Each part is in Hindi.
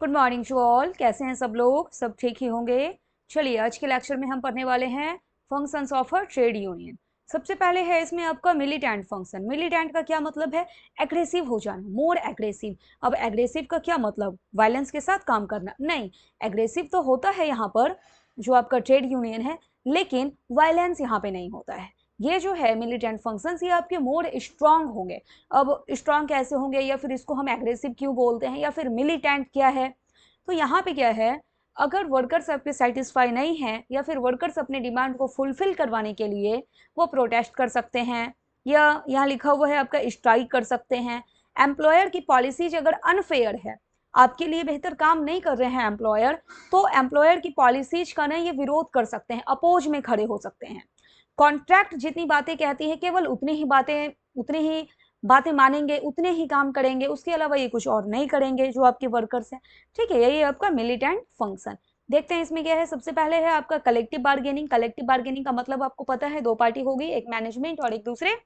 Good morning to all. कैसे हैं सब लोग? सब ठीक ही होंगे। चलिए, आज के लेक्चर में हम पढ़ने वाले हैं functions of a trade union. सबसे पहले है इसमें आपका मिलिटेंट फंक्शन। मिलिटेंट का क्या मतलब है? एग्रेसिव हो जाना, मोर एग्रेसिव। अब एग्रेसिव का क्या मतलब? वायलेंस के साथ काम करना नहीं। एग्रेसिव तो होता है यहाँ पर जो आपका ट्रेड यूनियन है, लेकिन वायलेंस यहाँ पे नहीं होता है। ये जो है मिलिटेंट फंक्शंस, ये आपके मोर स्ट्रांग होंगे। अब स्ट्रांग कैसे होंगे, या फिर इसको हम एग्रेसिव क्यों बोलते हैं, या फिर मिलिटेंट क्या है? तो यहाँ पे क्या है, अगर वर्कर्स आपके सेटिस्फाई नहीं हैं, या फिर वर्कर्स अपने डिमांड को फुलफिल करवाने के लिए वो प्रोटेस्ट कर सकते हैं, या यहाँ लिखा हुआ है आपका स्ट्राइक कर सकते हैं। एम्प्लॉयर की पॉलिसीज अगर अनफेयर है, आपके लिए बेहतर काम नहीं कर रहे हैं एम्प्लॉयर, तो एम्प्लॉयर की पॉलिसीज का ना ये विरोध कर सकते हैं, अपोज में खड़े हो सकते हैं। कॉन्ट्रैक्ट जितनी बातें कहती है, केवल उतनी ही बातें मानेंगे, उतने ही काम करेंगे, उसके अलावा ये कुछ और नहीं करेंगे जो आपके वर्कर्स हैं। ठीक है, यही आपका मिलिटेंट फंक्शन। देखते हैं इसमें क्या है। सबसे पहले है आपका कलेक्टिव बार्गेनिंग। कलेक्टिव बार्गेनिंग का मतलब आपको पता है, दो पार्टी होगी, एक मैनेजमेंट और एक दूसरे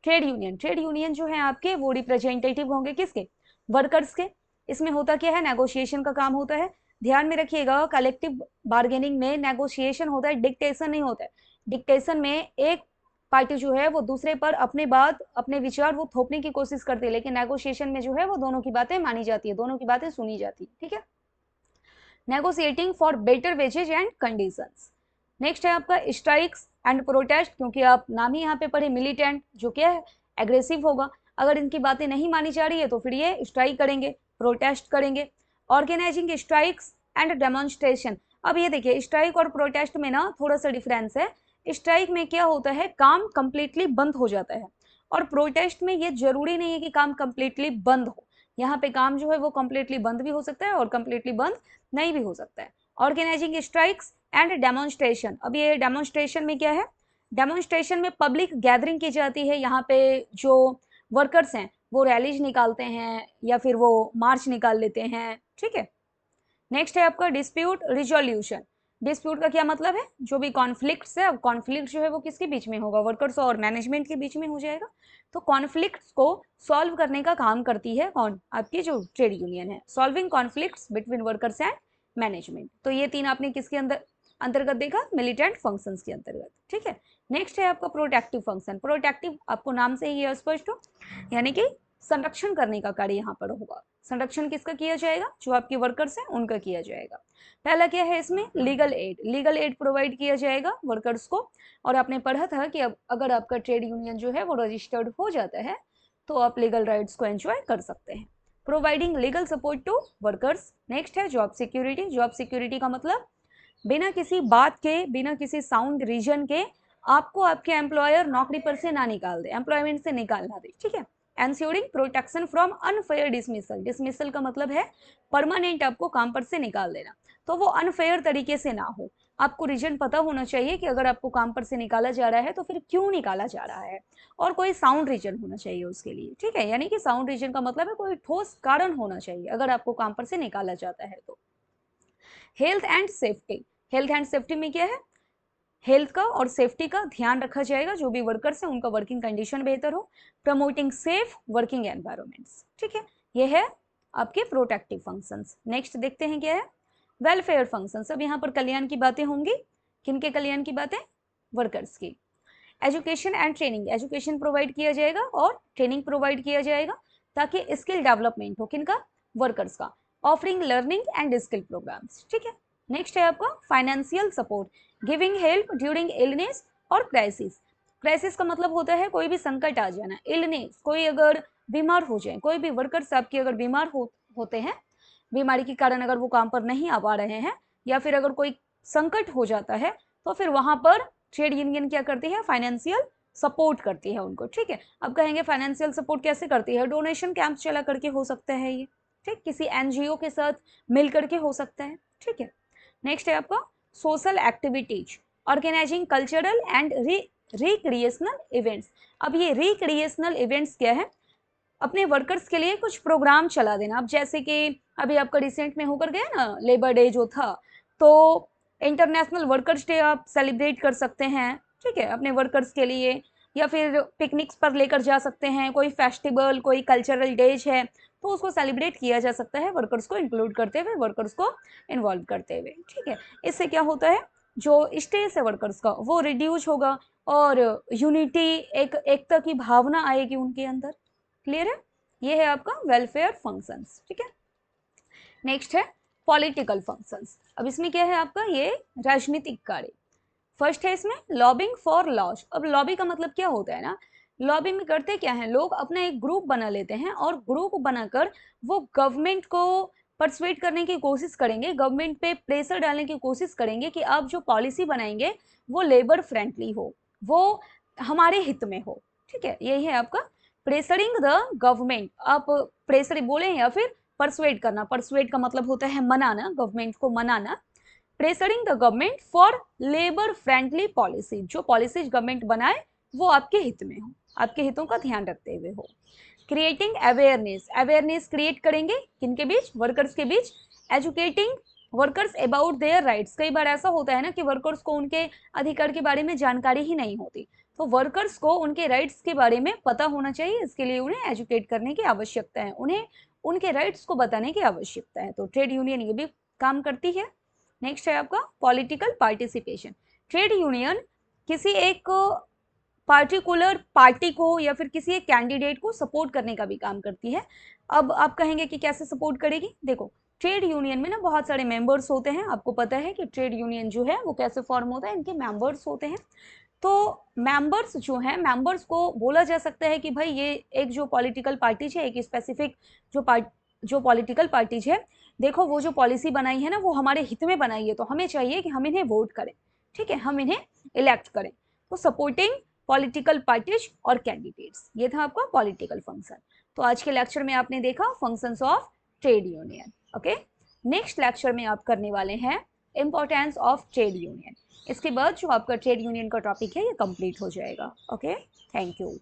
ट्रेड यूनियन। ट्रेड यूनियन जो है आपके, वो रिप्रेजेंटेटिव होंगे किसके? वर्कर्स के। इसमें होता क्या है? नेगोशिएशन का काम होता है। ध्यान में रखिएगा, कलेक्टिव बार्गेनिंग में नेगोशिएशन होता है, डिक्टेशन नहीं होता है। डिक्टेशन में एक पार्टी जो है वो दूसरे पर अपने बात, अपने विचार वो थोपने की कोशिश करती है, लेकिन नेगोशिएशन में जो है वो दोनों की बातें मानी जाती है, दोनों की बातें सुनी जाती है। ठीक है, negotiating for better wages and conditions. Next है आपका स्ट्राइक्स एंड प्रोटेस्ट, क्योंकि आप नाम ही यहाँ पे पढ़े मिलिटेंट, जो क्या है? एग्रेसिव होगा। अगर इनकी बातें नहीं मानी जा रही है तो फिर ये स्ट्राइक करेंगे, प्रोटेस्ट करेंगे। Organising strikes and demonstration. अब ये देखिए, स्ट्राइक और प्रोटेस्ट में ना थोड़ा सा डिफरेंस है। स्ट्राइक में क्या होता है, काम कंप्लीटली बंद हो जाता है, और प्रोटेस्ट में ये जरूरी नहीं है कि काम कंप्लीटली बंद हो। यहाँ पे काम जो है वो कंप्लीटली बंद भी हो सकता है और कंप्लीटली बंद नहीं भी हो सकता है। Organising strikes and demonstration. अब ये डेमोन्स्ट्रेशन में क्या है? डेमोन्स्ट्रेशन में पब्लिक गैदरिंग की जाती है। यहाँ पे जो वर्कर्स हैं वो रैलीज निकालते हैं, या फिर वो मार्च निकाल लेते हैं। ठीक है, नेक्स्ट है आपका डिस्प्यूट रिजोल्यूशन। डिस्प्यूट का क्या मतलब है? जो भी कॉन्फ्लिक्ट्स है, अब कॉन्फ्लिक्ट जो है वो किसके बीच में होगा? वर्कर्स और मैनेजमेंट के बीच में हो जाएगा। तो कॉन्फ्लिक्ट्स को सॉल्व करने का काम करती है कौन? आपकी जो ट्रेड यूनियन है। Solving conflicts between workers and management. तो ये तीन आपने किसके अंदर अंतर्गत देखा? मिलिटेंट फंक्शंस के अंतर्गत। ठीक है, नेक्स्ट है आपका प्रोटेक्टिव फंक्शन। प्रोटेक्टिव आपको नाम से ही स्पष्ट हो, यानी कि संरक्षण करने का कार्य यहाँ पर होगा। संरक्षण किसका किया जाएगा? जो आपके वर्कर्स हैं उनका किया जाएगा। पहला क्या है इसमें? Legal aid. Legal aid provide किया जाएगा वर्कर्स को। और आपने पढ़ा था कि अब अगर आपका ट्रेड यूनियन जो है वो रजिस्टर्ड हो जाता है, तो आप लीगल राइट्स को एंजॉय कर सकते हैं। Providing legal support to workers. Next है जॉब सिक्योरिटी। जॉब सिक्योरिटी का मतलब, बिना किसी बात के, बिना किसी साउंड रीजन के आपको आपके एम्प्लॉयर नौकरी पर से ना निकाल दे, एम्प्लॉयमेंट से निकाल ना दे। ठीक है, ensuring protection from unfair dismissal. Dismissal का मतलब है परमानेंट आपको काम पर से निकाल देना, तो वो अनफेयर तरीके से ना हो। आपको रीजन पता होना चाहिए कि अगर आपको काम पर से निकाला जा रहा है तो फिर क्यों निकाला जा रहा है, और कोई साउंड रीजन होना चाहिए उसके लिए। ठीक है, यानी कि साउंड रीजन का मतलब है कोई ठोस कारण होना चाहिए अगर आपको काम पर से निकाला जाता है तो। Health and safety. Health and safety में क्या है? हेल्थ का और सेफ्टी का ध्यान रखा जाएगा, जो भी वर्कर्स हैं उनका वर्किंग कंडीशन बेहतर हो। Promoting safe working environments. ठीक है, ये है आपके प्रोटेक्टिव फंक्शंस। नेक्स्ट देखते हैं क्या है? Welfare functions. अब यहाँ पर कल्याण की बातें होंगी। किनके कल्याण की बातें? वर्कर्स की। Education and training. Education provide किया जाएगा और ट्रेनिंग प्रोवाइड किया जाएगा, ताकि स्किल डेवलपमेंट हो। किनका? वर्कर्स का। Offering learning and skill programmes. ठीक है, नेक्स्ट है आपका financial support, giving help during illness और क्राइसिस। क्राइसिस का मतलब होता है कोई भी संकट आ जाना। इलनेस, कोई अगर बीमार हो जाए, कोई भी वर्कर्स आपके अगर बीमार होते हैं, बीमारी के कारण अगर वो काम पर नहीं आ पा रहे हैं, या फिर अगर कोई संकट हो जाता है, तो फिर वहां पर ट्रेड यूनियन क्या करती है? फाइनेंशियल सपोर्ट करती है उनको। ठीक है, अब कहेंगे फाइनेंशियल सपोर्ट कैसे करती है? डोनेशन कैंप चला करके हो सकता है ये। ठीक, किसी एनजीओ के साथ मिल करके हो सकता है। ठीक है, नेक्स्ट है आपका social activities, organising cultural and recreational events. अब ये रिक्रिएशनल इवेंट्स क्या है? अपने वर्कर्स के लिए कुछ प्रोग्राम चला देना। अब जैसे कि अभी आपका रिसेंट में होकर गया ना लेबर डे जो था, तो इंटरनेशनल वर्कर्स डे आप सेलिब्रेट कर सकते हैं। ठीक है, अपने वर्कर्स के लिए या फिर पिकनिक्स पर लेकर जा सकते हैं, कोई फेस्टिवल, कोई कल्चरल डेज है तो उसको सेलिब्रेट किया जा सकता है वर्कर्स को इंक्लूड करते हुए, वर्कर्स को इन्वॉल्व करते हुए। ठीक है, इससे क्या होता है, जो स्ट्रेस है वर्कर्स का वो रिड्यूस होगा और यूनिटी, एक एकता की भावना आएगी उनके अंदर। क्लियर है, ये है आपका वेलफेयर फंक्शंस। ठीक है, नेक्स्ट है पॉलिटिकल फंक्शंस। अब इसमें क्या है आपका, ये राजनीतिक कार्य। फर्स्ट है इसमें लॉबिंग फॉर लॉज। अब लॉबी का मतलब क्या होता है ना, लॉबी में करते क्या है, लोग अपना एक ग्रुप बना लेते हैं और ग्रुप बनाकर वो गवर्नमेंट को परसुएट करने की कोशिश करेंगे, गवर्नमेंट पे प्रेशर डालने की कोशिश करेंगे कि आप जो पॉलिसी बनाएंगे वो लेबर फ्रेंडली हो, वो हमारे हित में हो। ठीक है, यही है आपका प्रेशरिंग द गवर्नमेंट। आप प्रेशर बोले या फिर परसुएट करना, परसुएट का मतलब होता है मनाना, गवर्नमेंट को मनाना। Pressuring the government for labour friendly policy, जो पॉलिसीज गवर्नमेंट बनाए वो आपके हित में हो, आपके हितों का ध्यान रखते हुए हो। क्रिएटिंग अवेयरनेस, अवेयरनेस क्रिएट करेंगे किनके बीच, वर्कर्स के बीच। Educating workers about their rights, कई बार ऐसा होता है ना कि वर्कर्स को उनके अधिकार के बारे में जानकारी ही नहीं होती, तो वर्कर्स को उनके राइट्स के बारे में पता होना चाहिए, इसके लिए उन्हें एजुकेट करने की आवश्यकता है, उन्हें उनके राइट्स को बताने की आवश्यकता है, तो ट्रेड यूनियन ये भी काम करती है। नेक्स्ट है आपका पॉलिटिकल पार्टिसिपेशन। ट्रेड यूनियन किसी एक पार्टिकुलर पार्टी को या फिर किसी एक कैंडिडेट को सपोर्ट करने का भी काम करती है। अब आप कहेंगे कि कैसे सपोर्ट करेगी, देखो ट्रेड यूनियन में ना बहुत सारे मेंबर्स होते हैं, आपको पता है कि ट्रेड यूनियन जो है वो कैसे फॉर्म होता है, इनके मेंबर्स होते हैं। तो मेंबर्स जो हैं, मेंबर्स को बोला जा सकता है कि भाई ये एक जो पॉलिटिकल पार्टीज है, एक स्पेसिफिक जो पॉलिटिकल पार्टीज है, देखो वो जो पॉलिसी बनाई है ना वो हमारे हित में बनाई है, तो हमें चाहिए कि हम इन्हें वोट करें। ठीक है, हम इन्हें इलेक्ट करें। तो सपोर्टिंग पॉलिटिकल पार्टीज और कैंडिडेट्स, ये था आपका पॉलिटिकल फंक्शन। तो आज के लेक्चर में आपने देखा functions of trade union. Okay, next lecture में आप करने वाले हैं इंपॉर्टेंस ऑफ ट्रेड यूनियन। इसके बाद जो आपका ट्रेड यूनियन का टॉपिक है ये कंप्लीट हो जाएगा। Okay, thank you.